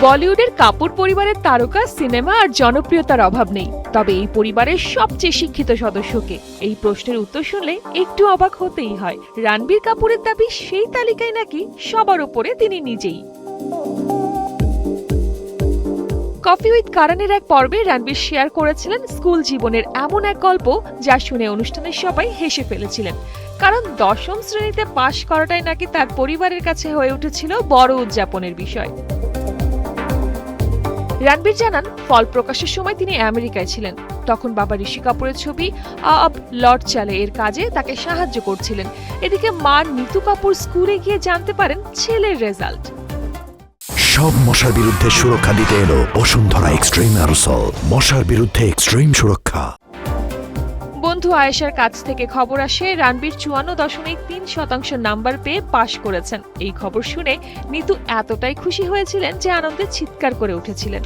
বলিউডের কাপুর পরিবারের তারকা, সিনেমা আর জনপ্রিয়তার অভাব নেই, তবে এই পরিবারের সবচেয়ে শিক্ষিত সদস্যকে? এই প্রশ্নের উত্তর শুনলে একটু অবাক হতেই হয়। রণবীর কাপুরের দাবি সেই তালিকায় নাকি সবার উপরে তিনি নিজেই। কফি উইথ কারণের এক পর্বে রণবীর শেয়ার করেছিলেন স্কুল জীবনের এমন এক গল্প যা শুনে অনুষ্ঠানের সবাই হেসে ফেলেছিলেন, কারণ দশম শ্রেণীতে পাশ করাটাই নাকি তার পরিবারের কাছে হয়ে উঠেছিল বড় উদযাপনের বিষয়। রণবীর জানান, ফল প্রকাশের সময় তিনি আমেরিকায় ছিলেন। তখন বাবা ঋষি কাপুরের ছবি আব লর্ড চালে এর কাজে তাকে সাহায্য করছিলেন। এদিকে মা নিতু কাপুর স্কুলে গিয়ে জানতে পারেন ছেলের রেজাল্ট। সব মশার বিরুদ্ধে সুরক্ষা দিতে এলো বসুন্ধরা এক্সট্রিম অ্যারোসল, মশার বিরুদ্ধে এক্সট্রিম সুরক্ষা। বন্ধু আয়েশার কাছ থেকে খবর আসে রণবীর 54.3% নাম্বার পেয়ে পাশ করেছেন। এই খবর শুনে নিতু এতটাই খুশি হয়েছিলেন যে আনন্দে চিৎকার করে উঠেছিলেন।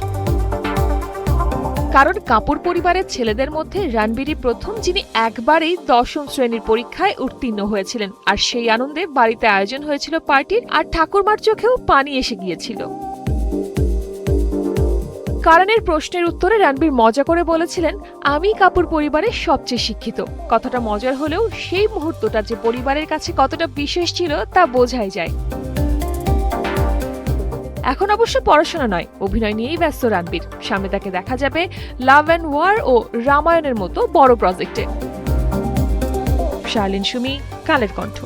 কারণ কাপুর পরিবারের ছেলেদের মধ্যে রণবীরই প্রথম যিনি একবারেই দশম শ্রেণীর পরীক্ষায় উত্তীর্ণ হয়েছিলেন। আর সেই আনন্দে বাড়িতে আয়োজন হয়েছিল পার্টির, আর ঠাকুরমার চোখেও পানি এসে গিয়েছিল। কারণের প্রশ্নের উত্তরে রণবীর মজা করে বলেছিলেন, আমি কাপুর পরিবারের সবচেয়ে শিক্ষিত। কথাটা মজার হলেও সেই মুহূর্তটা যে পরিবারের কাছে কতটা বিশেষ ছিল তা বোঝাই যায়। এখন অবশ্য পড়াশোনা নয়, অভিনয় নিয়েই ব্যস্ত রণবীর। সামনে তাকে দেখা যাবে লাভ অ্যান্ড ওয়ার ও রামায়ণের মতো বড় প্রজেক্টে। শার্লিন সুমি, কালের কণ্ঠ।